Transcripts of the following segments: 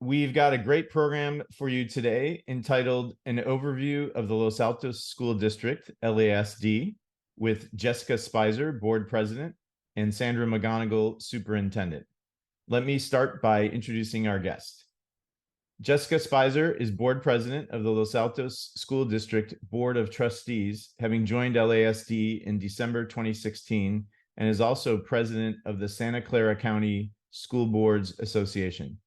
We've got a great program for you today entitled An Overview of the Los Altos School District, LASD, with Jessica Speiser, Board President, and Sandra McGonagle, Superintendent. Let me start by introducing our guest. Jessica Speiser is Board President of the Los Altos School District Board of Trustees, having joined LASD in December 2016, and is also President of the Santa Clara County School Boards Association.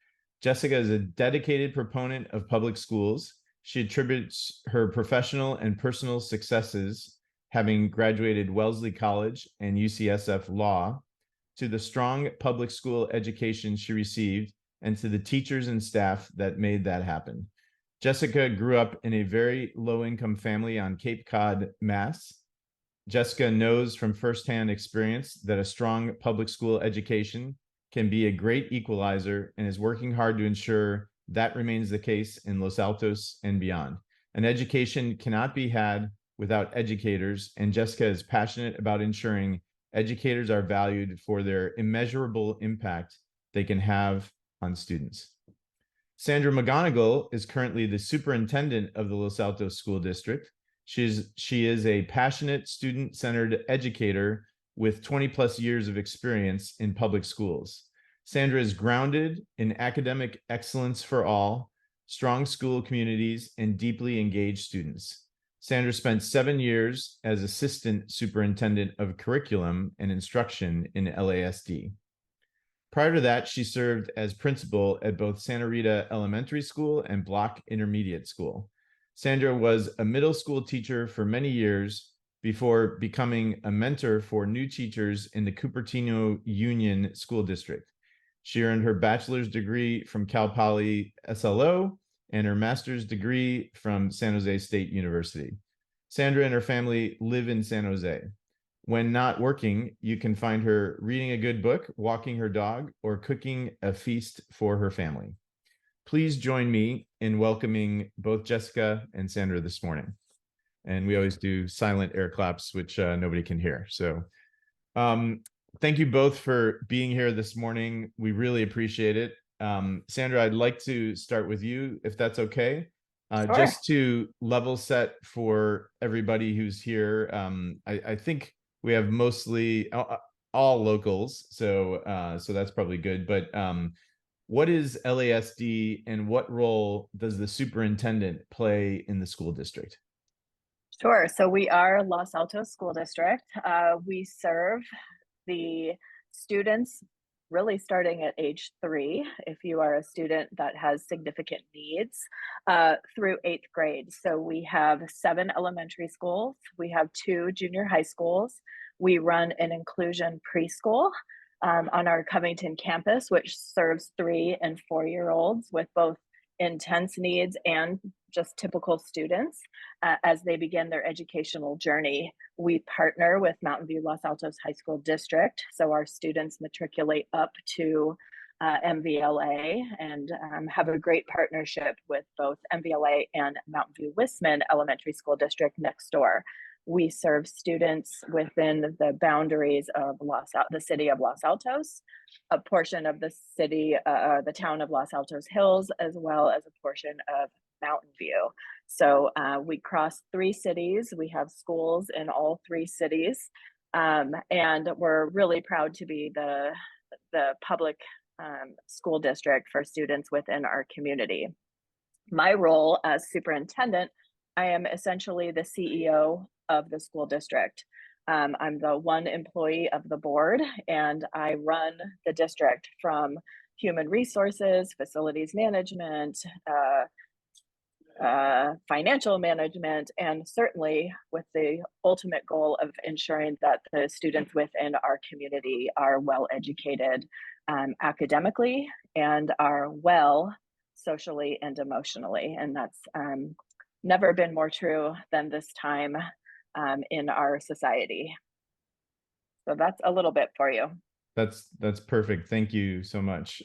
Jessica is a dedicated proponent of public schools. She attributes her professional and personal successes, having graduated Wellesley College and UCSF Law, to the strong public school education she received and to the teachers and staff that made that happen. Jessica grew up in a very low-income family on Cape Cod, Mass. Jessica knows from firsthand experience that a strong public school education can be a great equalizer and is working hard to ensure that remains the case in Los Altos and beyond. An education cannot be had without educators, and Jessica is passionate about ensuring educators are valued for their immeasurable impact they can have on students. Sandra McGonagle is currently the superintendent of the Los Altos School District. She is a passionate, student-centered educator with 20 plus years of experience in public schools. Sandra is grounded in academic excellence for all, strong school communities, and deeply engaged students. Sandra spent 7 years as assistant superintendent of curriculum and instruction in LASD. Prior to that, she served as principal at both Santa Rita Elementary School and Block Intermediate School. Sandra was a middle school teacher for many years before becoming a mentor for new teachers in the Cupertino Union School District. She earned her bachelor's degree from Cal Poly SLO and her master's degree from San Jose State University. Sandra and her family live in San Jose. When not working, you can find her reading a good book, walking her dog, or cooking a feast for her family. Please join me in welcoming both Jessica and Sandra this morning. And we always do silent air claps, which nobody can hear. So thank you both for being here this morning. We really appreciate it. Sandra, I'd like to start with you, if that's okay. Sure. Just to level set for everybody who's here. I think we have mostly all locals, so that's probably good. But what is LASD, and what role does the superintendent play in the school district? Sure. So we are Los Altos School District. We serve the students really starting at age 3, if you are a student that has significant needs, through 8th grade. So we have 7 elementary schools. We have 2 junior high schools. We run an inclusion preschool on our Covington campus, which serves 3 and 4-year-olds with both intense needs and just typical students as they begin their educational journey. We partner with Mountain View Los Altos High School District, so our students matriculate up to MVLA and have a great partnership with both MVLA and Mountain View Wisman Elementary School District next door. We serve students within the boundaries of the city of Los Altos, a portion of the city, the town of Los Altos Hills, as well as a portion of Mountain View. So we cross 3 cities. We have schools in all 3 cities, and we're really proud to be the public school district for students within our community. My role as superintendent, I am essentially the CEO of the school district. I'm the one employee of the board, and I run the district from human resources, facilities management, financial management, and certainly with the ultimate goal of ensuring that the students within our community are well educated academically and are well socially and emotionally. And that's never been more true than this time in our society. So that's a little bit for you. That's perfect. Thank you so much.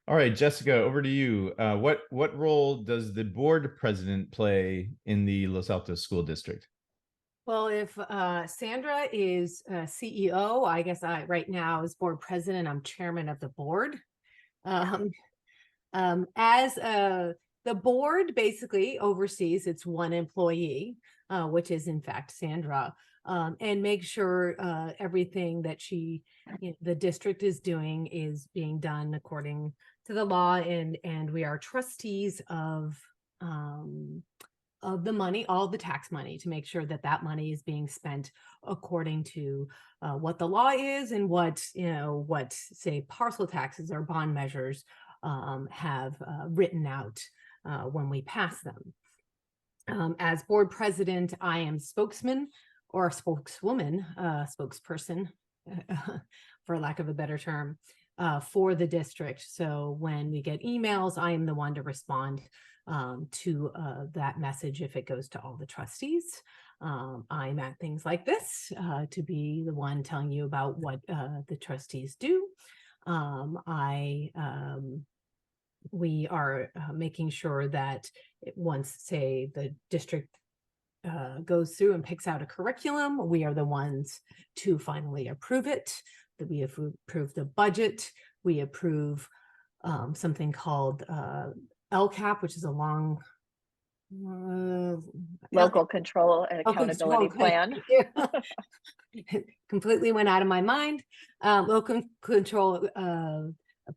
All right, Jessica, over to you. What role does the board president play in the Los Altos School District? Well, if Sandra is CEO, I guess right now as board president, I'm chairman of the board. As the board basically oversees its one employee, which is in fact Sandra, and make sure everything that the district is doing is being done according to the law, and we are trustees of the money, all the tax money, to make sure that that money is being spent according to what the law is and what say parcel taxes or bond measures have written out when we pass them. As board president, I am spokesman or spokeswoman, spokesperson, for lack of a better term, for the district. So when we get emails, I am the one to respond to that message if it goes to all the trustees. I'm at things like this to be the one telling you about what the trustees do. We are making sure that once, say, the district goes through and picks out a curriculum, we are the ones to finally approve it. That we approve the budget, we approve something called LCAP, which is a long local control and accountability plan. Completely went out of my mind. Local control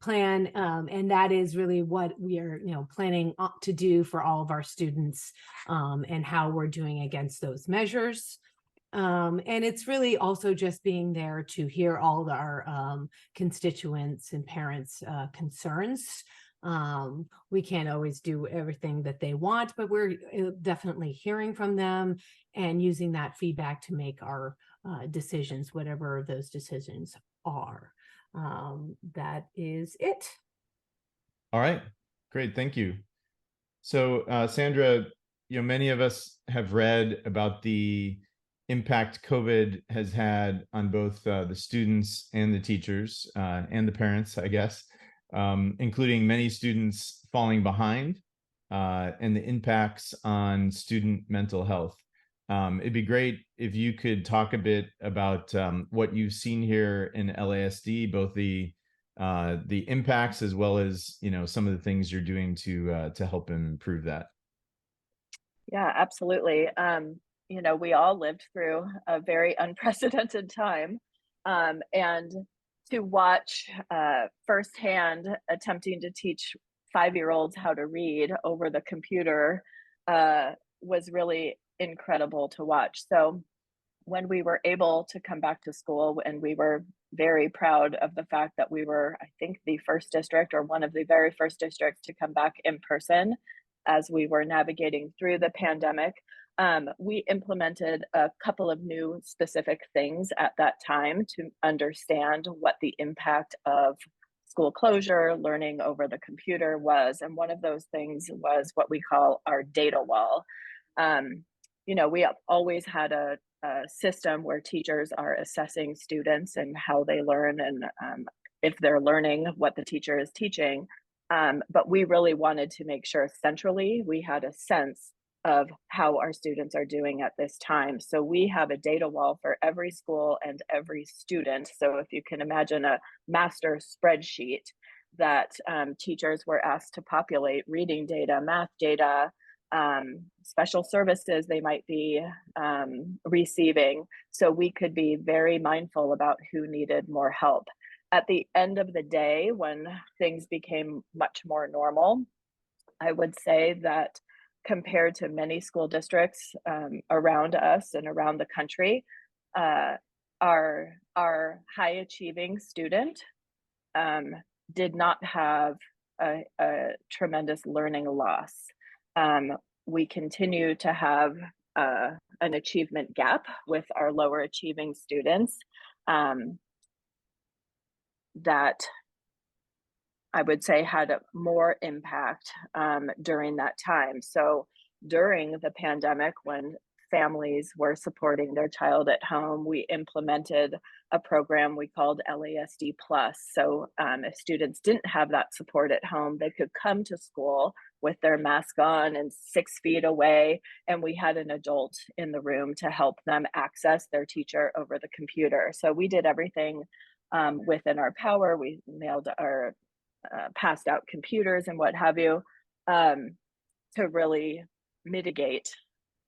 plan, and that is really what we are planning to do for all of our students, and how we're doing against those measures. And it's really also just being there to hear all of our constituents and parents' concerns. We can't always do everything that they want, but we're definitely hearing from them and using that feedback to make our decisions, whatever those decisions are. That is it. All right, great, thank you. So Sandra, many of us have read about the impact COVID has had on both the students and the teachers and the parents, I guess, including many students falling behind and the impacts on student mental health. It'd be great if you could talk a bit about what you've seen here in LASD, both the impacts as well as some of the things you're doing to help improve that. Yeah, absolutely. We all lived through a very unprecedented time, and to watch firsthand attempting to teach 5-year-olds how to read over the computer was really incredible to watch. So when we were able to come back to school, and we were very proud of the fact that we were, I think, the first district or one of the very first districts to come back in person as we were navigating through the pandemic, we implemented a couple of new specific things at that time to understand what the impact of school closure, learning over the computer was. And one of those things was what we call our data wall. We have always had a system where teachers are assessing students and how they learn, and if they're learning what the teacher is teaching. But we really wanted to make sure centrally we had a sense of how our students are doing at this time. So we have a data wall for every school and every student. So if you can imagine a master spreadsheet that teachers were asked to populate, reading data, math data, special services they might be receiving, so we could be very mindful about who needed more help. At the end of the day, when things became much more normal, I would say that compared to many school districts around us and around the country, our high achieving student did not have a tremendous learning loss. We continue to have an achievement gap with our lower achieving students that I would say had more impact during that time. So during the pandemic, when families were supporting their child at home, we implemented a program we called LASD Plus. So if students didn't have that support at home, they could come to school with their mask on and 6 feet away, and we had an adult in the room to help them access their teacher over the computer. So we did everything within our power. We mailed our passed out computers and what have you, um, to really mitigate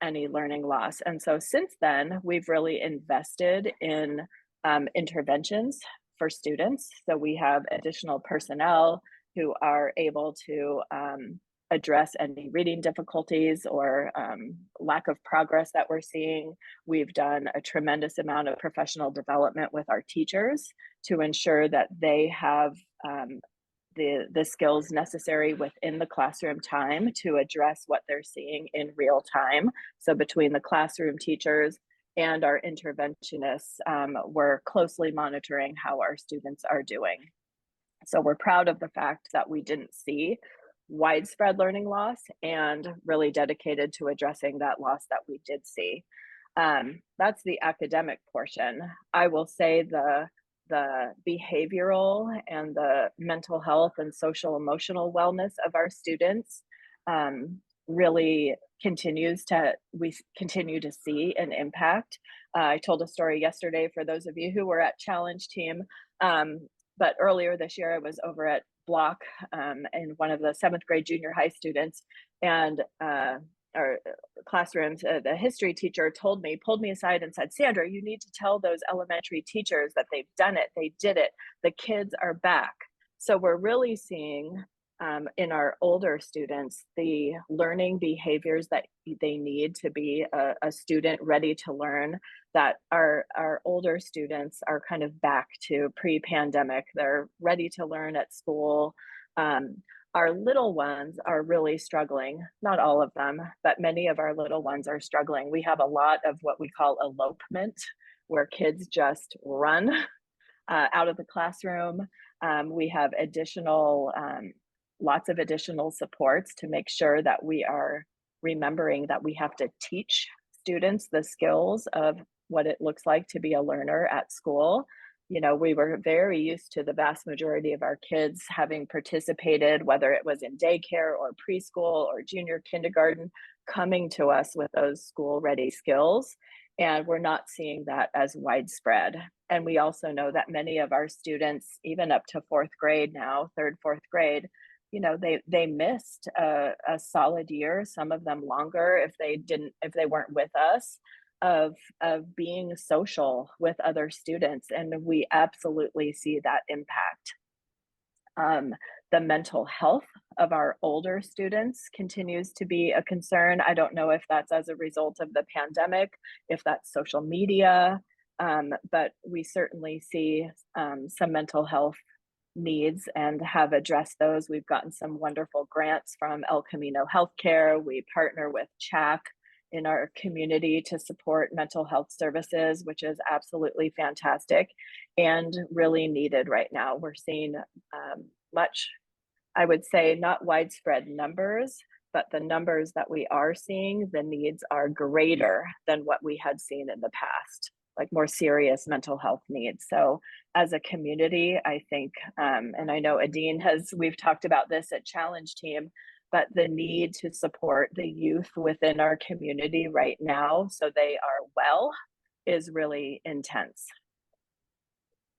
any learning loss. And so since then, we've really invested in interventions for students. So we have additional personnel who are able to address any reading difficulties or lack of progress that we're seeing. We've done a tremendous amount of professional development with our teachers to ensure that they have the skills necessary within the classroom time to address what they're seeing in real time. So between the classroom teachers and our interventionists, we're closely monitoring how our students are doing. So we're proud of the fact that we didn't see widespread learning loss and really dedicated to addressing that loss that we did see. That's the academic portion. I will say the behavioral and the mental health and social emotional wellness of our students really we continue to see an impact. I told a story yesterday for those of you who were at Challenge Team, but earlier this year I was over at Block and one of the 7th grade junior high students, and our classrooms, the history teacher pulled me aside and said, Sandra, you need to tell those elementary teachers that they've done it, they did it, the kids are back. So we're really seeing in our older students the learning behaviors that they need to be a student ready to learn, that our older students are kind of back to pre-pandemic. They're ready to learn at school. Our little ones are really struggling, not all of them, but many of our little ones are struggling. We have a lot of what we call elopement, where kids just run out of the classroom. We have lots of additional supports to make sure that we are remembering that we have to teach students the skills of what it looks like to be a learner at school. You know, we were very used to the vast majority of our kids having participated, whether it was in daycare or preschool or junior kindergarten, coming to us with those school-ready skills. And we're not seeing that as widespread. And we also know that many of our students, even up to 4th grade now, 3rd, 4th grade, you know, they missed a solid year, some of them longer if they weren't with us, of being social with other students, and we absolutely see that impact. The mental health of our older students continues to be a concern. I don't know if that's as a result of the pandemic, if that's social media, but we certainly see some mental health needs and have addressed those. We've gotten some wonderful grants from El Camino Healthcare. We partner with CHAC in our community to support mental health services, which is absolutely fantastic and really needed right now. We're seeing much, I would say, not widespread numbers, but the numbers that we are seeing, the needs are greater than what we had seen in the past, like more serious mental health needs. So as a community, I think, and I know Adine we've talked about this at Challenge Team, but the need to support the youth within our community right now so they are well is really intense.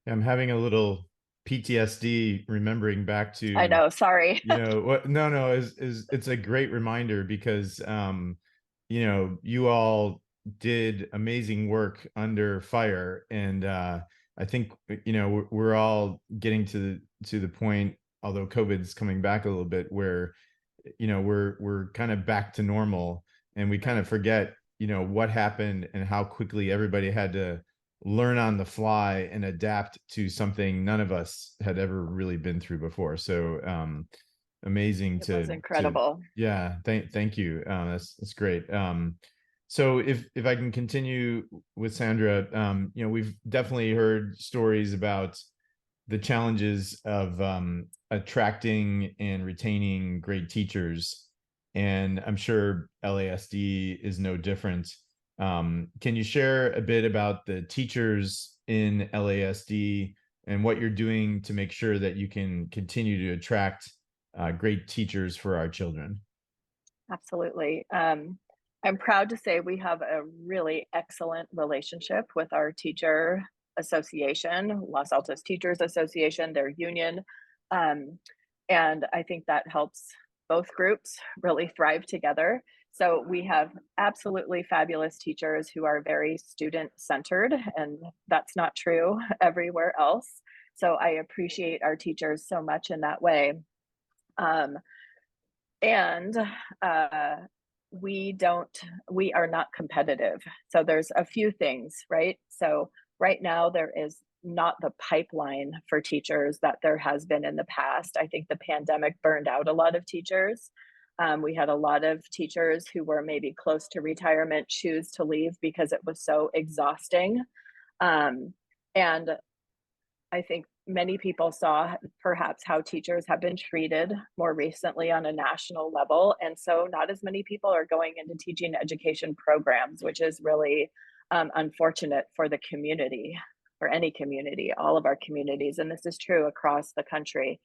I'm having a little PTSD remembering back to, I know, sorry. you know, what, no, it's a great reminder because, you know, you all did amazing work under fire. And I think, you know, we're all getting to the point, although COVID's coming back a little bit, where, you know, we're kind of back to normal, and we kind of forget, you know, what happened and how quickly everybody had to learn on the fly and adapt to something none of us had ever really been through before. So amazing It was incredible. Yeah, thank you. That's great. So if I can continue with Sandra, you know, we've definitely heard stories about the challenges of attracting and retaining great teachers, and I'm sure LASD is no different. Can you share a bit about the teachers in LASD and what you're doing to make sure that you can continue to attract great teachers for our children? Absolutely. I'm proud to say we have a really excellent relationship with our teacher association, Los Altos Teachers Association, their union. And I think that helps both groups really thrive together. So we have absolutely fabulous teachers who are very student-centered, and that's not true everywhere else. So I appreciate our teachers so much in that way. Um, and uh, we are not competitive. So there's a few things, right? So right now there is not the pipeline for teachers that there has been in the past. I think the pandemic burned out a lot of teachers. We had a lot of teachers who were maybe close to retirement choose to leave because it was so exhausting. Um, and I think many people saw perhaps how teachers have been treated more recently on a national level. And so not as many people are going into teaching education programs, which is really unfortunate for the community, for any community, all of our communities. And this is true across the country.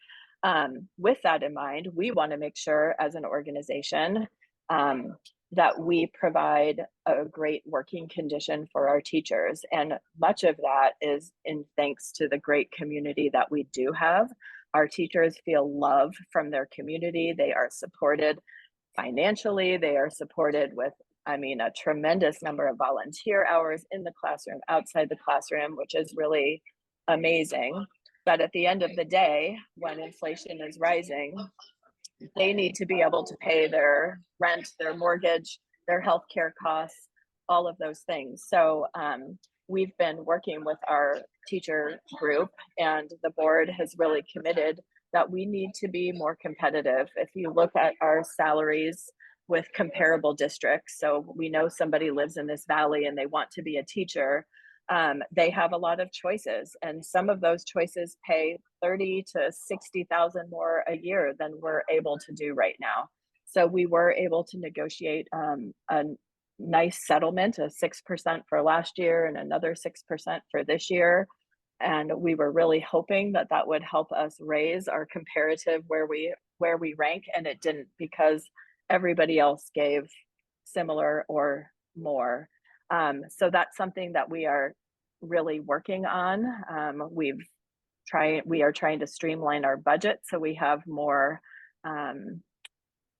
With that in mind, we want to make sure as an organization um, that we provide a great working condition for our teachers. And much of that is in thanks to the great community that we do have. Our teachers feel love from their community. They are supported financially. They are supported with, I mean, a tremendous number of volunteer hours in the classroom, outside the classroom, which is really amazing. But at the end of the day, when inflation is rising, they need to be able to pay their rent, their mortgage, their healthcare costs, all of those things. So we've been working with our teacher group, and the board has really committed that we need to be more competitive. If you look at our salaries with comparable districts, so we know somebody lives in this valley and they want to be a teacher, they have a lot of choices, and some of those choices pay 30 to 60,000 more a year than we're able to do right now. So we were able to negotiate a nice settlement, a 6% for last year and another 6% for this year. And we were really hoping that that would help us raise our comparative where we rank, and it didn't, because everybody else gave similar or more. So that's something that we are really working on. We are trying to streamline our budget so we have more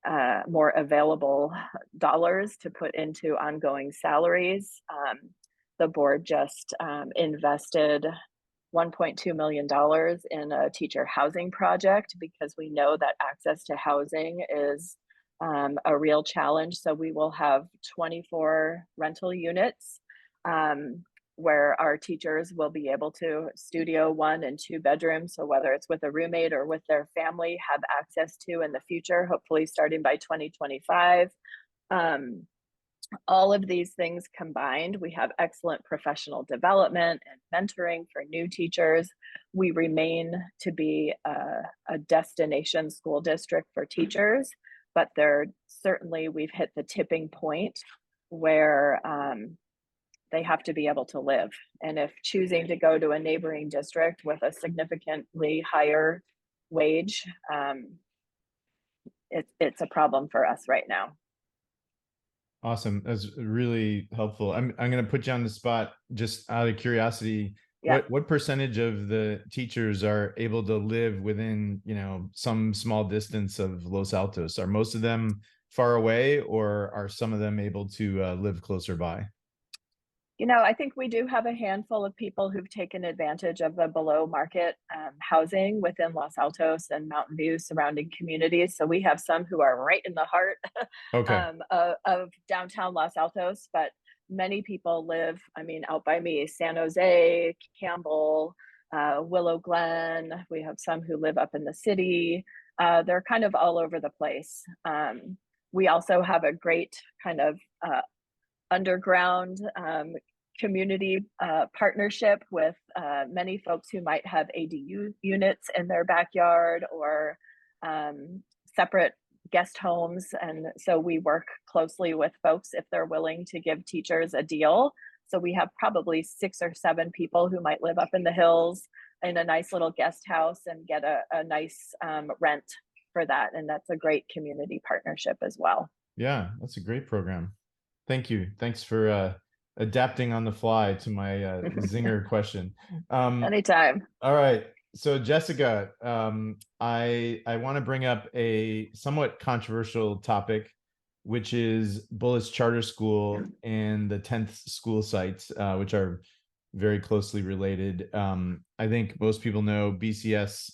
available dollars to put into ongoing salaries. The board just invested $1.2 million in a teacher housing project because we know that access to housing is a real challenge. So we will have 24 rental units where our teachers will be able to studio 1 and 2 bedrooms. So whether it's with a roommate or with their family, have access to in the future, hopefully starting by 2025. All of these things combined, we have excellent professional development and mentoring for new teachers. We remain to be a destination school district for teachers, but we've hit the tipping point where they have to be able to live. And if choosing to go to a neighboring district with a significantly higher wage, it's a problem for us right now. Awesome. That's really helpful. I'm going to put you on the spot just out of curiosity. Yeah. What percentage of the teachers are able to live within, some small distance of Los Altos? Are most of them far away, or are some of them able to live closer by? I think we do have a handful of people who've taken advantage of the below market housing within Los Altos and Mountain View surrounding communities. So we have some who are right in the heart Okay. of downtown Los Altos, but many people live, out by me, San Jose, Campbell, Willow Glen. We have some who live up in the city. They're kind of all over the place. We also have a great kind of underground community partnership with many folks who might have ADU units in their backyard or separate guest homes. And so we work closely with folks if they're willing to give teachers a deal. So we have probably 6 or 7 people who might live up in the hills in a nice little guest house and get a nice rent for that. And that's a great community partnership as well. Yeah, that's a great program. Thank you. Thanks for adapting on the fly to my zinger question. Anytime. All right. So Jessica, I want to bring up a somewhat controversial topic, which is Bullis Charter School and the 10th school sites, which are very closely related. I think most people know BCS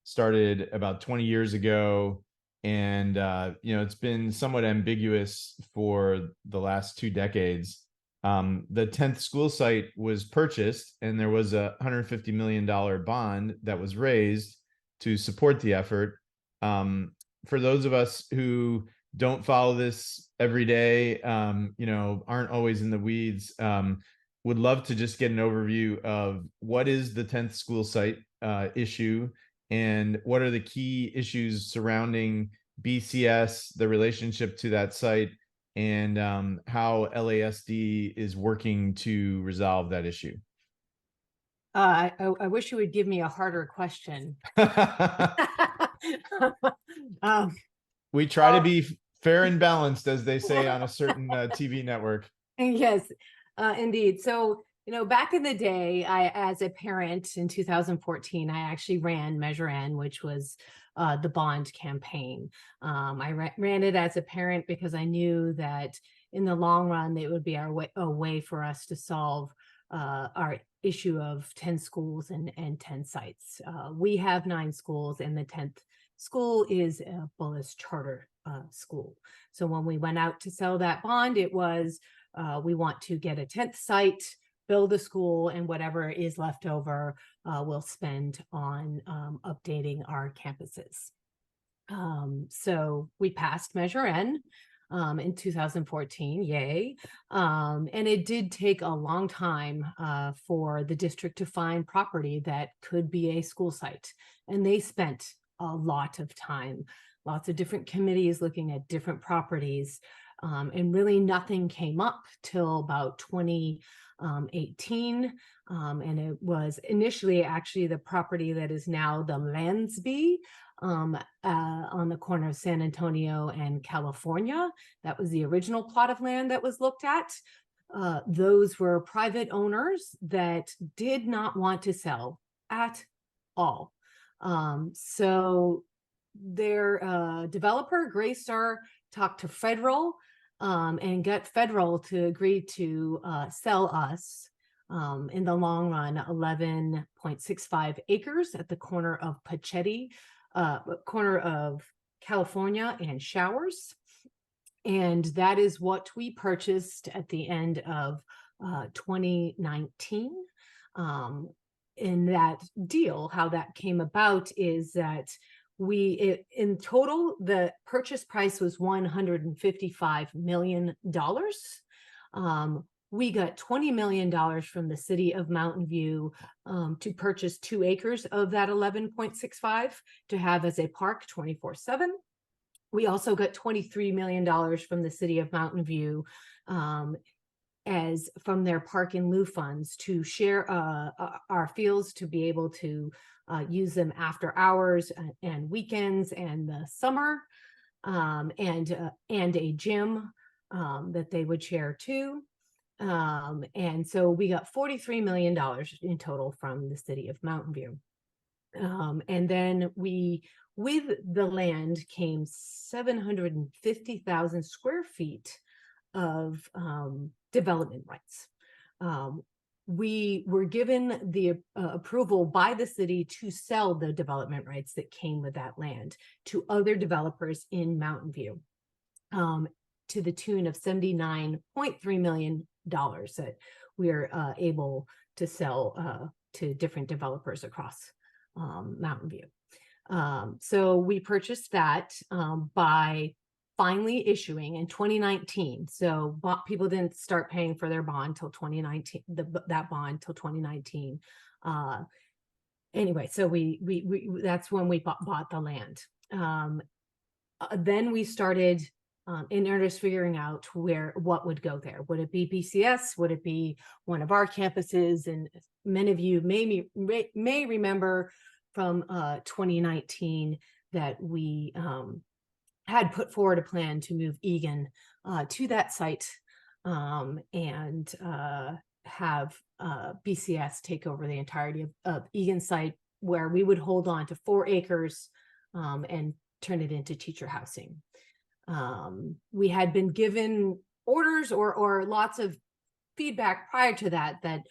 started about 20 years ago, and it's been somewhat ambiguous for the last 2 decades. The 10th school site was purchased, and there was a $150 million bond that was raised to support the effort. For those of us who don't follow this every day, aren't always in the weeds, would love to just get an overview of what is the 10th school site issue, and what are the key issues surrounding BCS, the relationship to that site, and how LASD is working to resolve that issue. I wish you would give me a harder question. We try to be fair and balanced, as they say on a certain TV network. Yes, indeed. So, back in the day, as a parent in 2014, I actually ran Measure N, which was the bond campaign. I ran it as a parent because I knew that in the long run, it would be a way for us to solve our issue of 10 schools and 10 sites. We have 9 schools, and the 10th school is a Bullis Charter school. So when we went out to sell that bond, it was we want to get a 10th site, build a school, and whatever is left over we'll spend on updating our campuses. So we passed Measure N in 2014, yay. And it did take a long time for the district to find property that could be a school site. And they spent a lot of time, lots of different committees looking at different properties. And really nothing came up till about 2018. And it was initially actually the property that is now the LASD on the corner of San Antonio and California. That was the original plot of land that was looked at. Those were private owners that did not want to sell at all. So their developer, Greystar, talked to Federal and got Federal to agree to sell us in the long run 11.65 acres at the corner of Pachetti, corner of California and Showers. And that is what we purchased at the end of 2019. In that deal, how that came about is that in total, the purchase price was $155 million. We got $20 million from the city of Mountain View to purchase 2 acres of that 11.65 to have as a park 24/7. We also got $23 million from the city of Mountain View as from their park in lieu funds to share our fields to be able to use them after hours and weekends and the summer, and a gym that they would share too. And so we got $43 million in total from the city of Mountain View. And then with the land came 750,000 square feet of development rights. We were given the approval by the city to sell the development rights that came with that land to other developers in Mountain View, to the tune of $79.3 million that we are able to sell to different developers across Mountain View. So we purchased that by finally issuing in 2019. So people didn't start paying for their bond till 2019, that bond till 2019. Anyway, so we that's when we bought the land. Then we started in earnest figuring out what would go there. Would it be BCS? Would it be one of our campuses? And many of you may remember from 2019 that we had put forward a plan to move Egan to that site and have BCS take over the entirety of Egan site, where we would hold on to 4 acres and turn it into teacher housing. We had been given orders or lots of feedback prior to that,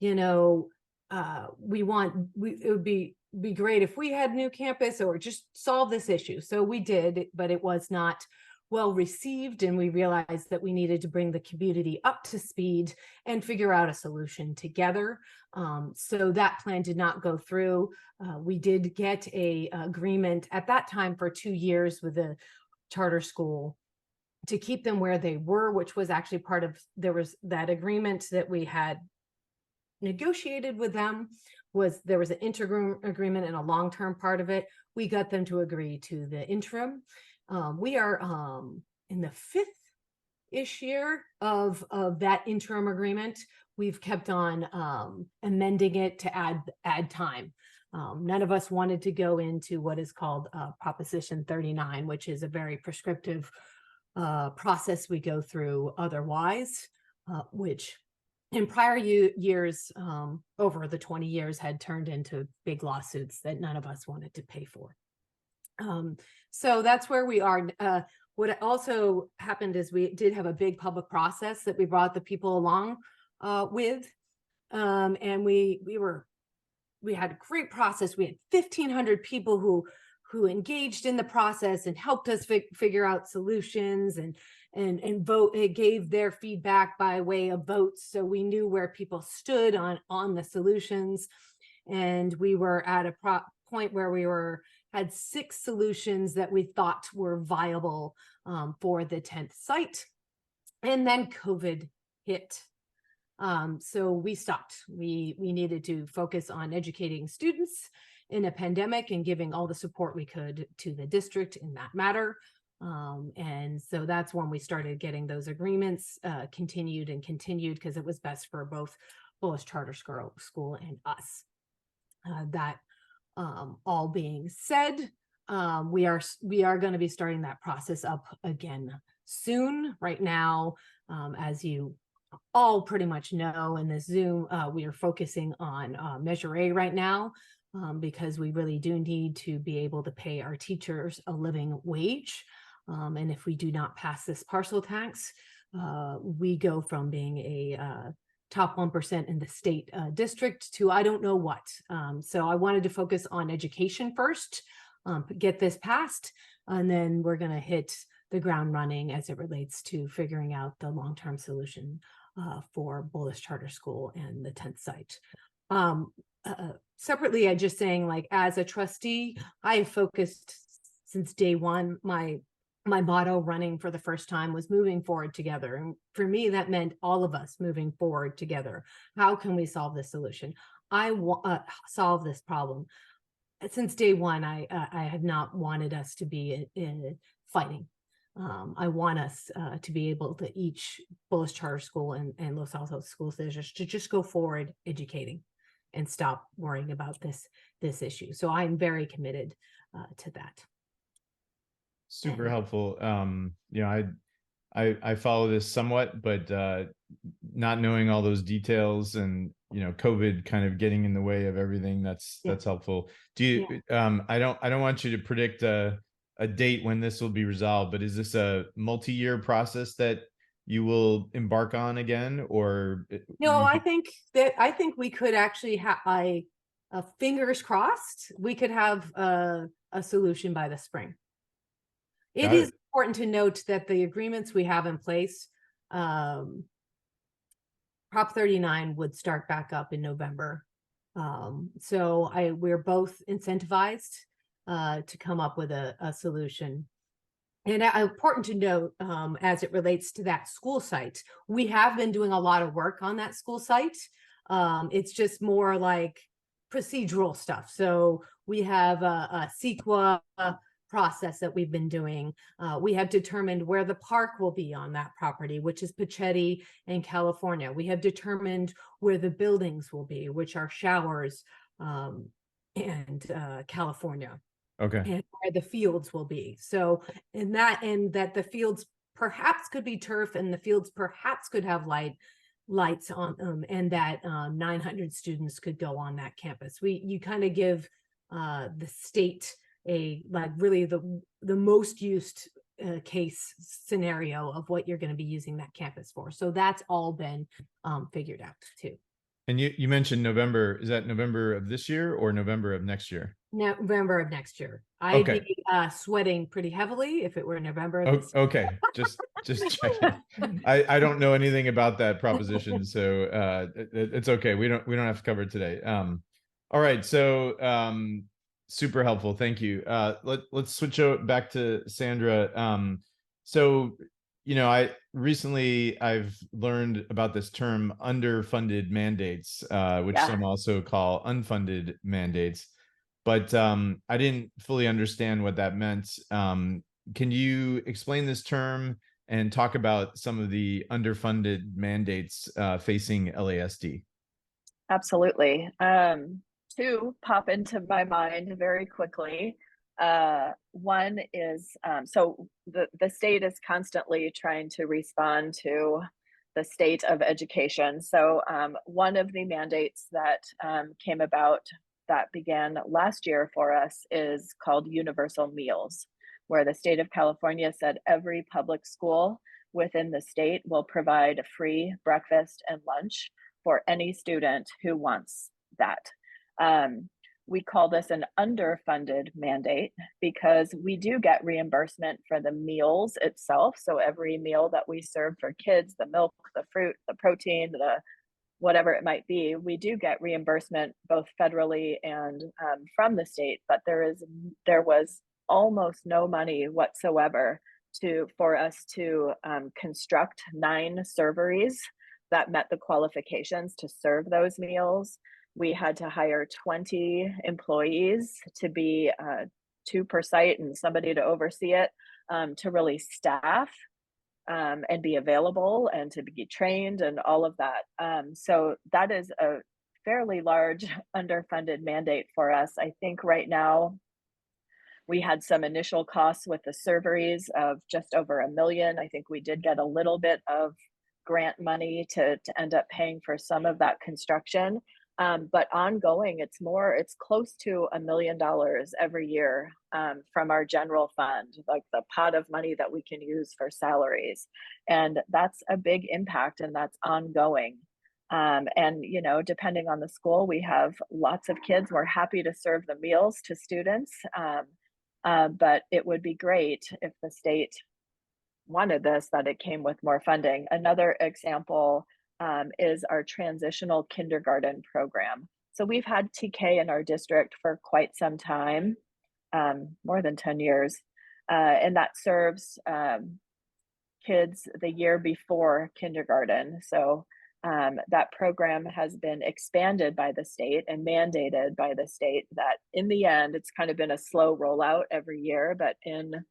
you know, it would be great if we had new campus or just solve this issue. So we did, but it was not well received, and we realized that we needed to bring the community up to speed and figure out a solution together. So that plan did not go through. We did get a agreement at that time for 2 years with a charter school to keep them where they were, which was actually part of, there was that agreement that we had negotiated with them. There was an interim agreement and a long-term part of it. We got them to agree to the interim. We are in the 5th-ish year of that interim agreement. We've kept on amending it to add time. None of us wanted to go into what is called Proposition 39, which is a very prescriptive process we go through otherwise, which in prior years, over the 20 years, had turned into big lawsuits that none of us wanted to pay for. So that's where we are. What also happened is we did have a big public process that we brought the people along with, and we had a great process. We had 1,500 people who engaged in the process and helped us figure out solutions and vote. It gave their feedback by way of votes, so we knew where people stood on the solutions. And we were at a point where we had 6 solutions that we thought were viable for the 10th site, and then COVID hit. So we stopped. We needed to focus on educating students in a pandemic and giving all the support we could to the district in that matter. And so that's when we started getting those agreements continued because it was best for both Bullis Charter School and us. That all being said, we are going to be starting that process up again soon. Right now, as you all pretty much know, in this Zoom, we are focusing on Measure A right now, because we really do need to be able to pay our teachers a living wage. And if we do not pass this parcel tax, we go from being a top 1% in the state district to I don't know what. So I wanted to focus on education first, get this passed, and then we're going to hit the ground running as it relates to figuring out the long-term solution for Bullis Charter School and the 10th site. Separately, I just saying, like, as a trustee, I have focused since day one. My motto running for the first time was moving forward together. And for me, that meant all of us moving forward together. How can we solve this solution? Solve this problem. Since day one, I have not wanted us to be fighting. I want us to be able to, each Bullis Charter School and Los Altos School District, to just go forward educating and stop worrying about this issue. So I'm very committed to that. Super helpful. You know, I follow this somewhat, but not knowing all those details and, you know, COVID kind of getting in the way of everything, that's helpful. Do you, I don't want you to predict a date when this will be resolved, but is this a multi-year process that you will embark on again, or? No, I think we could actually have, fingers crossed, we could have a solution by the spring. It is important to note that the agreements we have in place, Prop 39 would start back up in November. So we're both incentivized to come up with a solution. And important to note, as it relates to that school site, we have been doing a lot of work on that school site. It's just more like procedural stuff. So we have a CEQA process that we've been doing. We have determined where the park will be on that property, which is Pachetti in California. We have determined where the buildings will be, which are Showers and California. Okay. And where the fields will be. So that the fields perhaps could be turf and the fields perhaps could have light. lights on them, and that 900 students could go on that campus. You kind of give the state really the most used case scenario of what you're going to be using that campus for. So that's all been figured out too. And you mentioned November. Is that November of this year or November of next year? November of next year. I'd Okay. be sweating pretty heavily if it were November of this year. Okay. Just checking. I don't know anything about that proposition, so it's okay. We don't have to cover it today. All right. So super helpful. Thank you. Let's switch back to Sandra. So I've learned about this term underfunded mandates, which Yeah. some also call unfunded mandates. But I didn't fully understand what that meant. Can you explain this term and talk about some of the underfunded mandates facing LASD? Absolutely. Two pop into my mind very quickly. One is so the state is constantly trying to respond to the state of education. So one of the mandates that came about that began last year for us is called universal meals, where the state of California said every public school within the state will provide a free breakfast and lunch for any student who wants that. We call this an underfunded mandate because we do get reimbursement for the meals itself. So every meal that we serve for kids, the milk, the fruit, the protein, the whatever it might be, we do get reimbursement both federally and from the state, but there was almost no money whatsoever for us to construct 9 serveries that met the qualifications to serve those meals. We had to hire 20 employees to be 2 per site and somebody to oversee it, to really staff and be available and to be trained and all of that. So that is a fairly large underfunded mandate for us. I think right now we had some initial costs with the serveries of just over $1 million. I think we did get a little bit of grant money to end up paying for some of that construction. But ongoing, it's close to $1 million every year from our general fund, like the pot of money that we can use for salaries. And that's a big impact, and that's ongoing. And, depending on the school, we have lots of kids. We're happy to serve the meals to students. But it would be great if the state wanted this, that it came with more funding. Another example is our transitional kindergarten program. So we've had TK in our district for quite some time, more than 10 years, and that serves kids the year before kindergarten. So that program has been expanded by the state and mandated by the state that in the end, it's kind of been a slow rollout every year, but in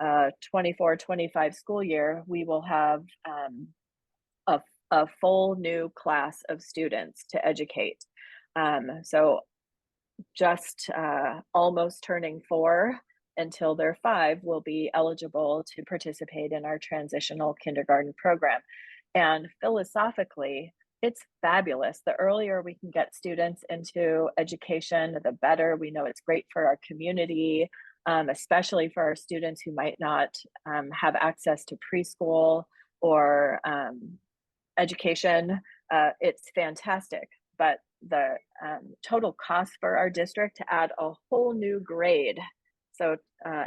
24-25 school year, we will have a full new class of students to educate. So just almost turning 4 until they're 5 will be eligible to participate in our transitional kindergarten program. And philosophically, it's fabulous. The earlier we can get students into education, the better. We know it's great for our community, especially for our students who might not have access to preschool or education. It's fantastic, but the total cost for our district to add a whole new grade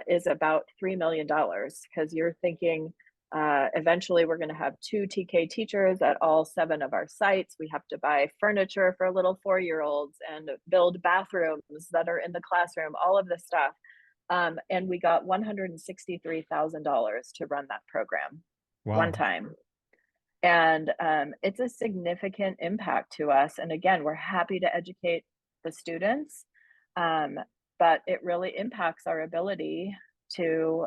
is about $3 million, because you're thinking eventually we're going to have 2 TK teachers at all 7 of our sites. We have to buy furniture for little 4-year-olds and build bathrooms that are in the classroom, all of this stuff. And we got $163,000 to run that program. Wow. One time. And it's a significant impact to us. And again, we're happy to educate the students, but it really impacts our ability to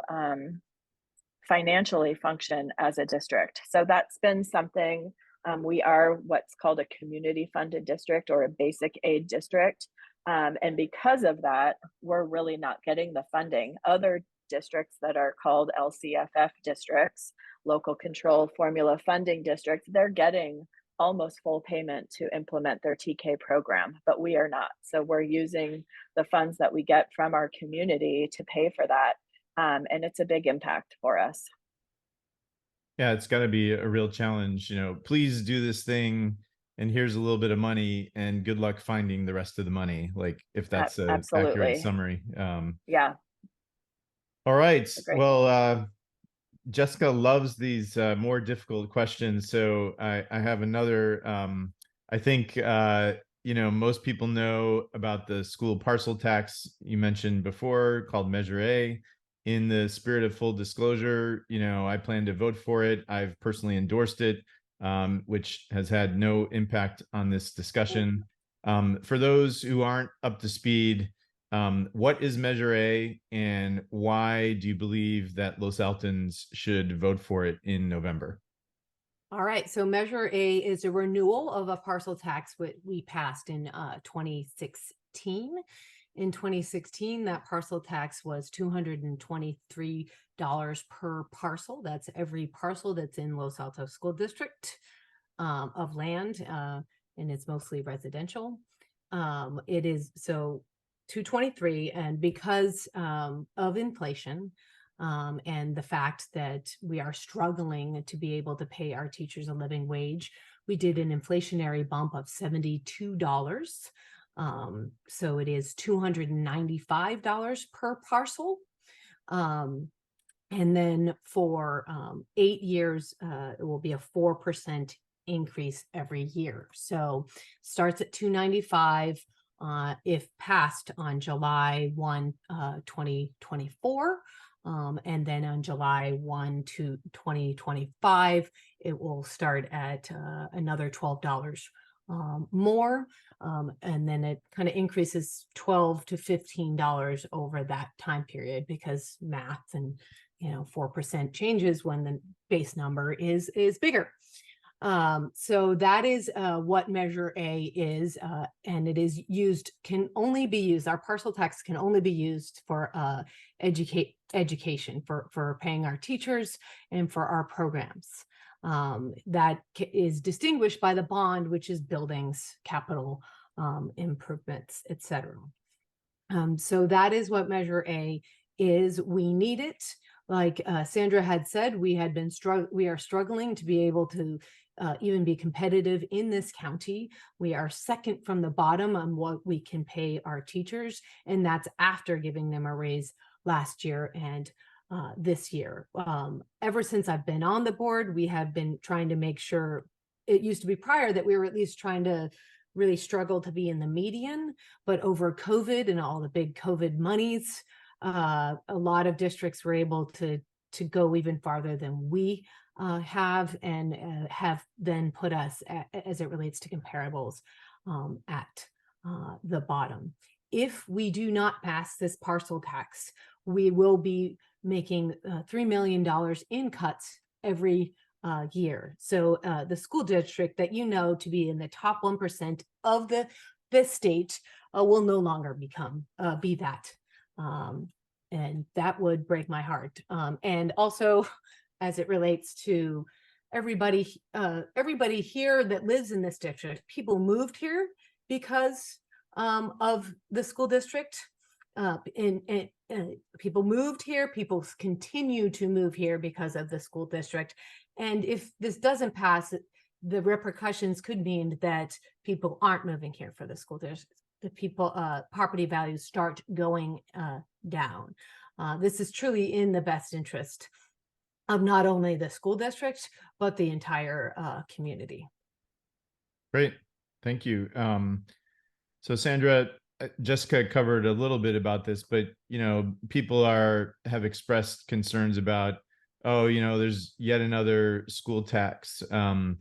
financially function as a district. So that's been something. We are what's called a community funded district or a basic aid district. And because of that, we're really not getting the funding. Other districts that are called LCFF districts, local control formula funding districts, they're getting almost full payment to implement their TK program, but we are not. So we're using the funds that we get from our community to pay for that. And it's a big impact for us. Yeah, it's got to be a real challenge. Please do this thing, and here's a little bit of money, and good luck finding the rest of the money. Like, if that's a accurate Absolutely. summary. Yeah, All right. agree. Well, Jessica loves these more difficult questions, so I have another. I think most people know about the school parcel tax you mentioned before, called Measure A. In the spirit of full disclosure, I plan to vote for it. I've personally endorsed it, which has had no impact on this discussion. For those who aren't up to speed, what is Measure A, and why do you believe that Los Altons should vote for it in November? All right, so Measure A is a renewal of a parcel tax we passed in 2016. In 2016, that parcel tax was $223 per parcel. That's every parcel that's in Los Altos School District of land, and it's mostly residential. It is so 223, and because of inflation, and the fact that we are struggling to be able to pay our teachers a living wage, we did an inflationary bump of $72. So it is $295 per parcel. And then for 8 years, it will be a 4% increase every year. So starts at $295 if passed on July 1, 2024. And then on July 1 to 2025, it will start at another $12 more. And then it kind of increases $12 to $15 over that time period, because math and 4% changes when the base number is bigger. So that is what Measure A is, and it is used, can only be used, our parcel tax can only be used for education, for paying our teachers and for our programs. That is distinguished by the bond, which is buildings, capital improvements, etc. So that is what Measure A is. We need it. Like Sandra had said, we are struggling to be able to even be competitive in this county. We are second from the bottom on what we can pay our teachers, and that's after giving them a raise last year and this year. Ever since I've been on the board, we have been trying to make sure, it used to be prior that we were at least trying to really struggle to be in the median, but over COVID and all the big COVID monies, a lot of districts were able to go even farther than we have, and have then put us as it relates to comparables at the bottom. If we do not pass this parcel tax, we will be making $3 million in cuts every year. So the school district that to be in the top 1% of the state will no longer be that. And that would break my heart. And also, as it relates to everybody here that lives in this district, people moved here because of the school district. And people moved here, people continue to move here because of the school district. And if this doesn't pass, the repercussions could mean that people aren't moving here for the school district. The people, property values start going down. This is truly in the best interest of not only the school district, but the entire community. Great, thank you. So Sandra, Jessica covered a little bit about this, but people have expressed concerns about, there's yet another school tax. Can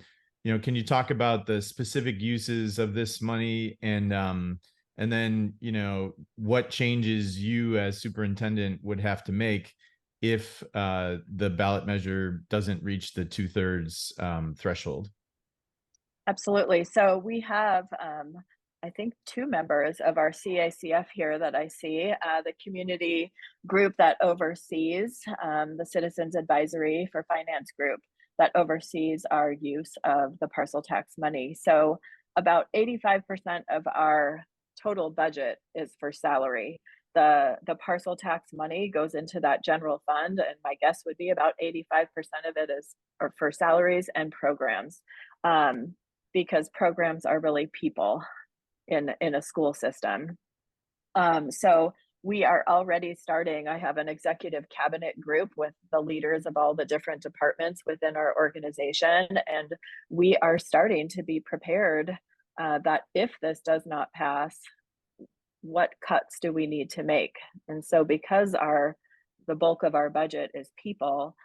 you talk about the specific uses of this money, and then what changes you as superintendent would have to make if the ballot measure doesn't reach the 2/3 threshold? Absolutely. So we have, I think, 2 members of our CACF here that I see, the community group that oversees the Citizens Advisory for Finance group. that oversees our use of the parcel tax money. So about 85% of our total budget is for salary. The parcel tax money goes into that general fund, and my guess would be about 85% of it is or for salaries and programs, because programs are really people in a school system. So we are already starting. I have an executive cabinet group with the leaders of all the different departments within our organization, and we are starting to be prepared that if this does not pass, what cuts do we need to make? And so because the bulk of our budget is people,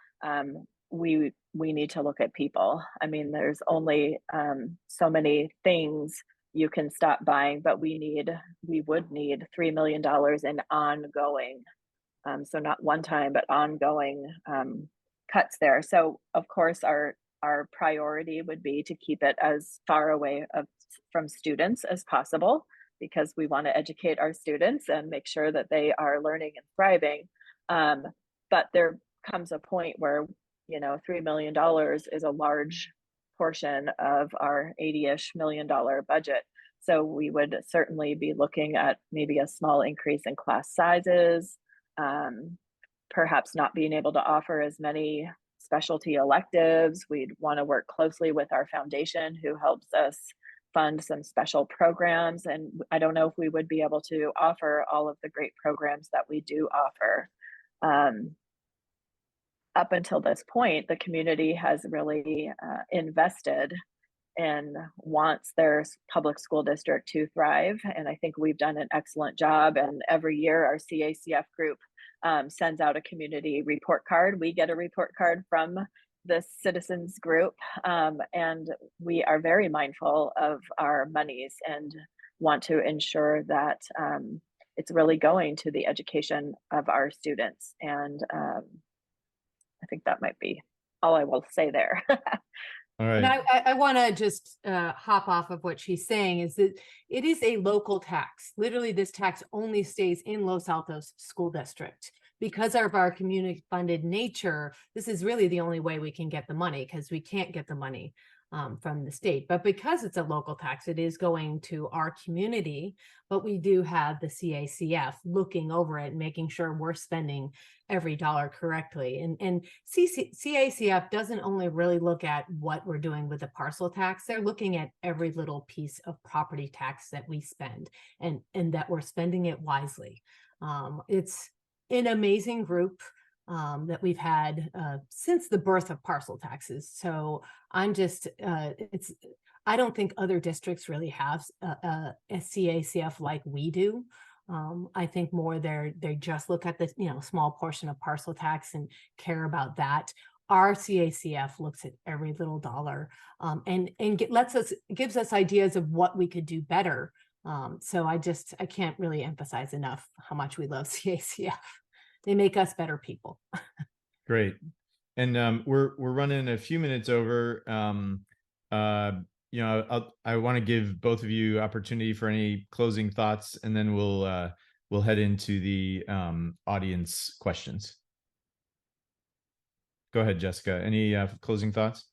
we need to look at people. I mean, there's only so many things you can stop buying, but we would need $3 million in ongoing, so not one time, but ongoing cuts there. So of course our priority would be to keep it as far away from students as possible, because we want to educate our students and make sure that they are learning and thriving. But there comes a point where, $3 million is a large portion of our 80-ish $1 million budget. So we would certainly be looking at maybe a small increase in class sizes, perhaps not being able to offer as many specialty electives. We'd want to work closely with our foundation, who helps us fund some special programs. And I don't know if we would be able to offer all of the great programs that we do offer. Up until this point, the community has really invested and wants their public school district to thrive. And I think we've done an excellent job. And every year our CACF group sends out a community report card. We get a report card from the citizens group, and we are very mindful of our monies and want to ensure that it's really going to the education of our students. And I think that might be all I will say there. All And right. I want to just hop off of what she's saying is that it is a local tax. Literally, this tax only stays in Los Altos School District. Because of our community funded nature, this is really the only way we can get the money, because we can't get the money from the state. But because it's a local tax, it is going to our community. But we do have the CACF looking over it, making sure we're spending every dollar correctly. And CACF doesn't only really look at what we're doing with the parcel tax. They're looking at every little piece of property tax that we spend, and that we're spending it wisely. It's an amazing group that we've had since the birth of parcel taxes. So I'm just, I don't think other districts really have a CACF like we do. I think more they just look at the small portion of parcel tax and care about that. Our CACF looks at every little dollar and gives us ideas of what we could do better. So I can't really emphasize enough how much we love CACF. They make us better people. Great. And we're running a few minutes over. I want to give both of you opportunity for any closing thoughts, and then we'll head into the audience questions. Go ahead, Jessica. Any closing thoughts?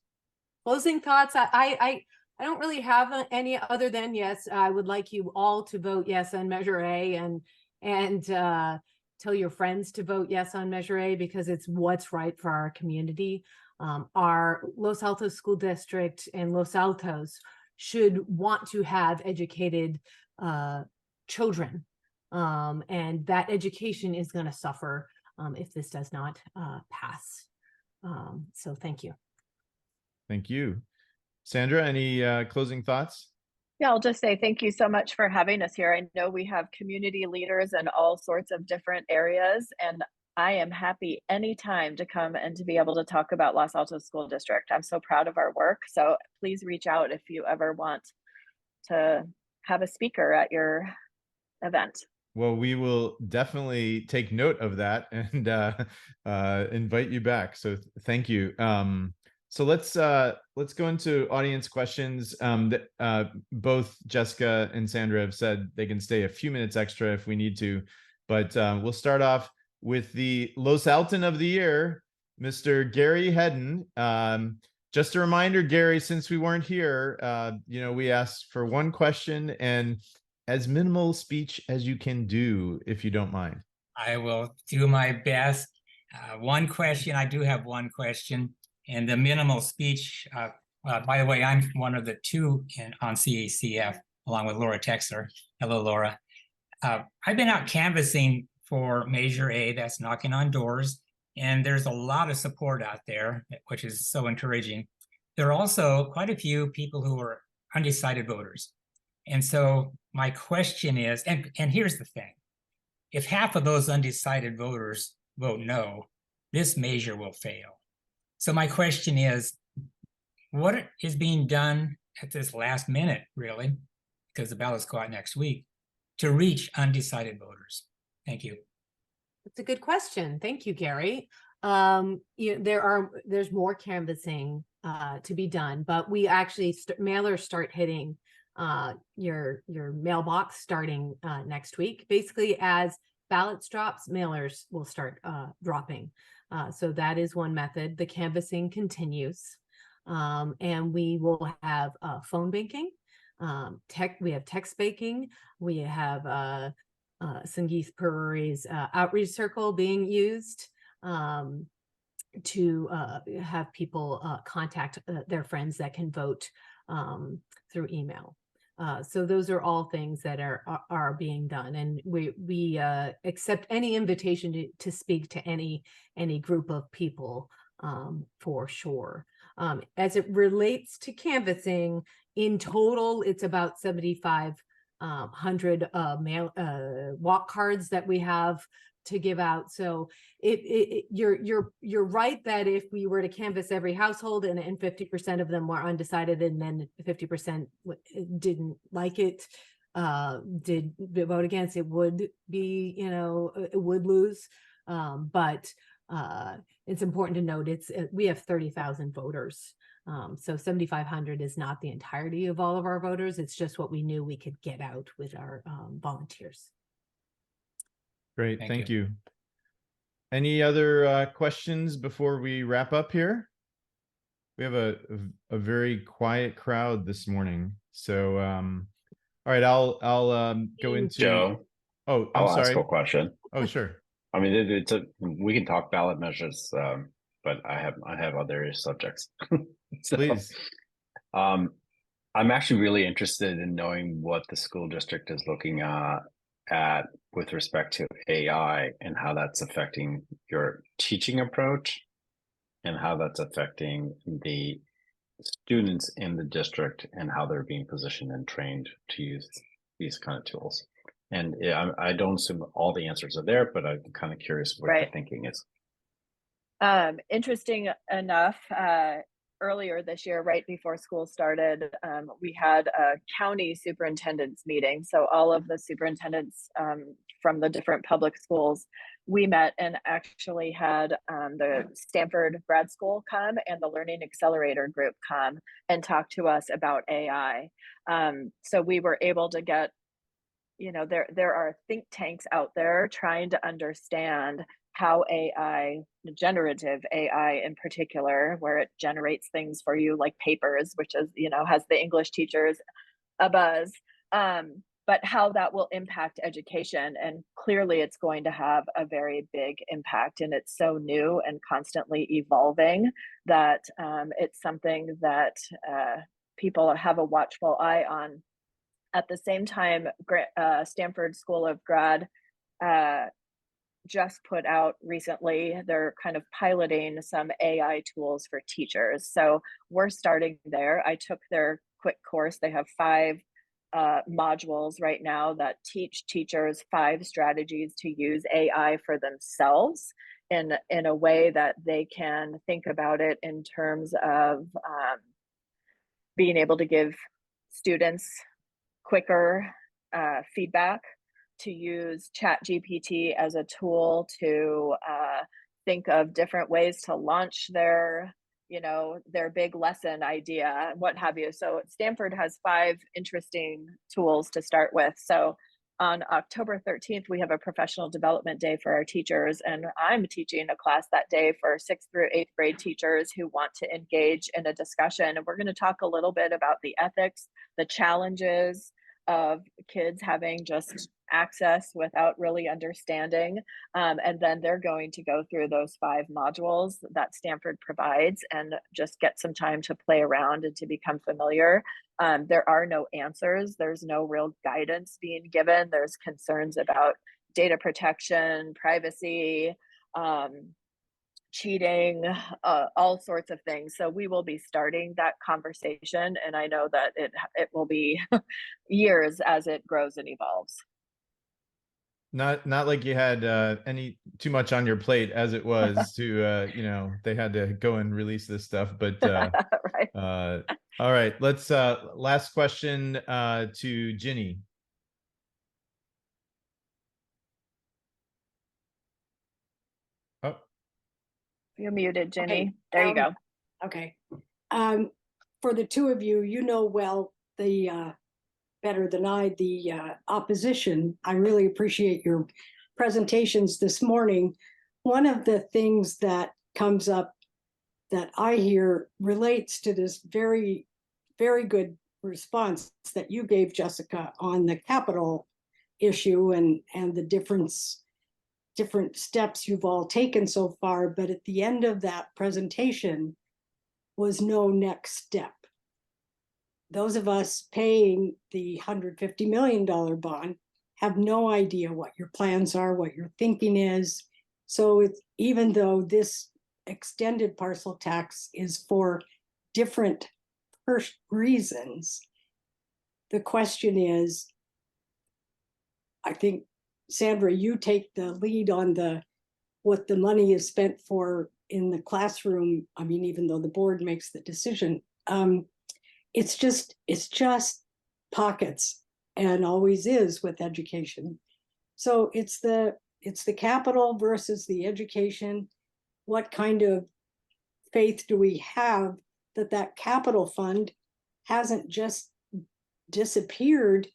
Closing thoughts. I don't really have any other than, yes, I would like you all to vote yes on Measure A, and tell your friends to vote yes on Measure A, because it's what's right for our community. Our Los Altos School District and Los Altos should want to have educated children, and that education is going to suffer if this does not pass. So thank you. Thank you. Sandra, any closing thoughts? Yeah, I'll just say thank you so much for having us here. I know we have community leaders in all sorts of different areas, and I am happy anytime to come and to be able to talk about Los Altos School District. I'm so proud of our work. So please reach out if you ever want to have a speaker at your event. Well, we will definitely take note of that and invite you back. So thank you. So let's go into audience questions. Both Jessica and Sandra have said they can stay a few minutes extra if we need to, but we'll start off with the Los Alton of the Year, Mr. Gary Hedden. Just a reminder, Gary, since we weren't here, we asked for one question and as minimal speech as you can do, if you don't mind. I will do my best. One question, I do have one question, and the minimal speech, by the way, I'm one of the two on CACF, along with Laura Texler. Hello, Laura. I've been out canvassing for Measure A, that's knocking on doors, and there's a lot of support out there, which is so encouraging. There are also quite a few people who are undecided voters. And so my question is, and here's the thing, if half of those undecided voters vote no, this measure will fail. So my question is, what is being done at this last minute, really, because the ballots go out next week, to reach undecided voters? Thank you. That's a good question. Thank you, Gary. There's more canvassing to be done, but we actually mailers start hitting your mailbox starting next week. Basically, as ballots drops, mailers will start dropping. So that is one method. The canvassing continues, and we will have phone banking, we have text banking, we have Sangeeth Peruri's outreach circle being used to have people contact their friends that can vote through email. So those are all things that are being done, and we accept any invitation to speak to any group of people for sure. As it relates to canvassing, in total, it's about 7,500 walk cards that we have to give out. So you're right that if we were to canvass every household and 50% of them were undecided and then 50% didn't like it, did vote against, it would be, it would lose. But it's important to note we have 30,000 voters. So 7,500 is not the entirety of all of our voters. It's just what we knew we could get out with our volunteers. Great, thank you. Any other questions before we wrap up here? We have a very quiet crowd this morning. So, all right, I'll go into Joe. Oh, I'll sorry. ask a question. Oh, sure. I mean, we can talk ballot measures, but I have other subjects. So, please. I'm actually really interested in knowing what the school district is looking at with respect to AI and how that's affecting your teaching approach and how that's affecting the students in the district and how they're being positioned and trained to use these kind of tools. And I don't assume all the answers are there, but I'm kind of curious what your thinking is. Interesting enough, earlier this year, right before school started, we had a county superintendent's meeting. So all of the superintendents from the different public schools, we met and actually had the Stanford grad school come and the Learning Accelerator group come and talk to us about AI. So we were able to get, there are think tanks out there trying to understand how AI, generative AI in particular, where it generates things for you like papers, which is, has the English teachers a buzz, but how that will impact education. And clearly it's going to have a very big impact, and it's so new and constantly evolving that it's something that people have a watchful eye on. At the same time, Stanford School of Grad just put out recently, they're kind of piloting some AI tools for teachers. So we're starting there. I took their quick course. They have 5 modules right now that teach teachers 5 strategies to use AI for themselves in a way that they can think about it in terms of being able to give students quicker feedback, to use ChatGPT as a tool to think of different ways to launch their big lesson idea, what have you. So Stanford has 5 interesting tools to start with. So on October 13th, we have a professional development day for our teachers, and I'm teaching a class that day for 6th through 8th grade teachers who want to engage in a discussion. And we're going to talk a little bit about the ethics, the challenges of kids having just access without really understanding. And then they're going to go through those 5 modules that Stanford provides and just get some time to play around and to become familiar. There are no answers. There's no real guidance being given. There's concerns about data protection, privacy, cheating, all sorts of things. So we will be starting that conversation, and I know that it will be years as it grows and evolves. Not like you had any too much on your plate as it was to you know, they had to go and release this stuff, but Right. all right, let's last question to Ginny. Oh, You're muted, Ginny. Okay, There you go. Okay. For the two of you, you know well the better than I the opposition. I really appreciate your presentations this morning. One of the things that comes up that I hear relates to this very, very good response that you gave, Jessica, on the capital issue and the different steps you've all taken so far. But at the end of that presentation was no next step. Those of us paying the $150 million bond have no idea what your plans are, what your thinking is. So it's, even though this extended parcel tax is for different reasons, the question is, I think, Sandra, you take the lead on what the money is spent for in the classroom. I mean, even though the board makes the decision, it's just pockets, and always is with education. So it's the capital versus the education. What kind of faith do we have that capital fund hasn't just disappeared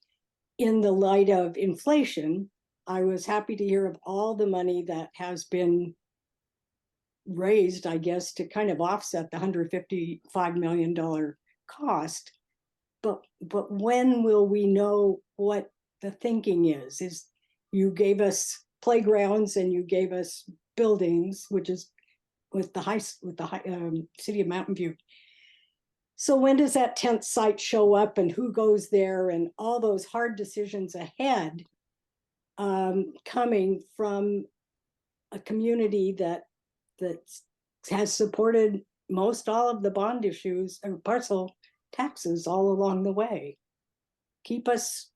in the light of inflation? I was happy to hear of all the money that has been raised, I guess, to kind of offset the $155 million cost. But when will we know what the thinking is? You gave us playgrounds and you gave us buildings, which is with the city of Mountain View. So when does that 10th site show up, and who goes there, and all those hard decisions ahead, coming from a community that has supported most all of the bond issues or parcel taxes all along the way? Keep us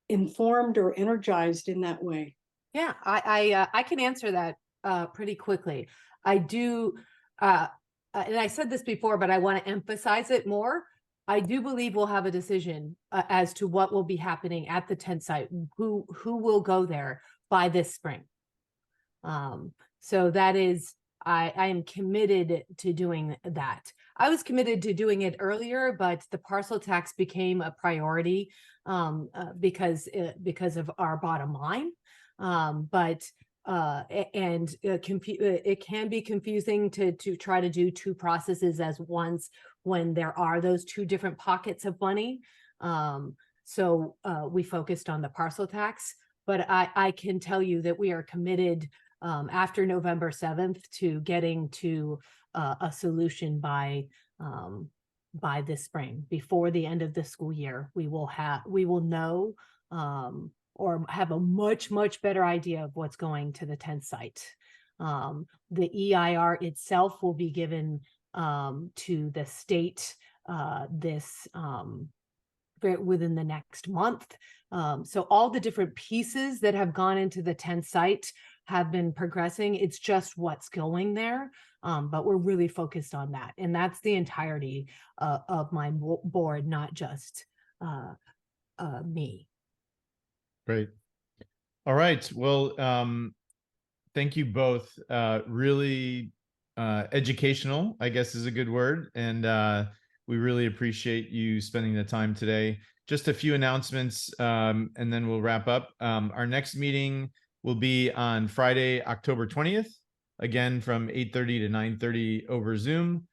informed or energized in that way. Yeah, I can answer that pretty quickly. I do, and I said this before, but I want to emphasize it more. I do believe we'll have a decision as to what will be happening at the 10th site, who will go there by this spring. So that is, I am committed to doing that. I was committed to doing it earlier, but the parcel tax became a priority because of our bottom line. It can be confusing to try to do 2 processes as once when there are those 2 different pockets of money. So we focused on the parcel tax, but I can tell you that we are committed after November 7th to getting to a solution by this spring. Before the end of the school year, we will know or have a much better idea of what's going to the 10th site. The EIR itself will be given to the state within the next month. So all the different pieces that have gone into the 10th site have been progressing. It's just what's going there. But we're really focused on that. And that's the entirety of my board, not just me. great. All right. Well, thank you both. Really educational, I guess, is a good word. And We really appreciate you spending the time today. Just a few announcements, and then we'll wrap up. Our next meeting will be on Friday, October 20th, again from 8:30 to 9:30 over Zoom.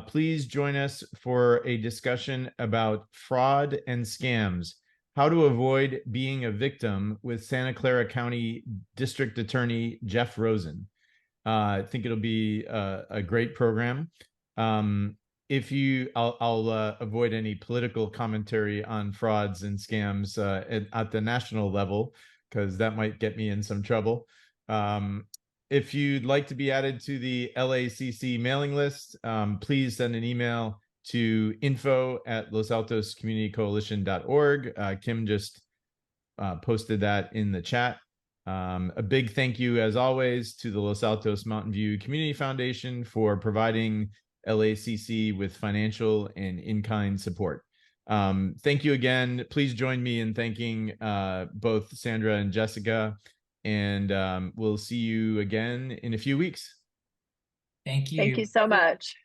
Please join us for a discussion about fraud and scams, how to avoid being a victim, with Santa Clara County District Attorney Jeff Rosen. I think it'll be a great program. I'll avoid any political commentary on frauds and scams at the national level, because that might get me in some trouble. If you'd like to be added to the LACC mailing list, please send an email to info@losaltoscommunitycoalition.org. Kim just posted that in the chat. A big thank you, as always, to the Los Altos Mountain View Community Foundation for providing LACC with financial and in-kind support. Thank you again. Please join me in thanking both Sandra and Jessica, and we'll see you again in a few weeks. Thank you. Thank you so much.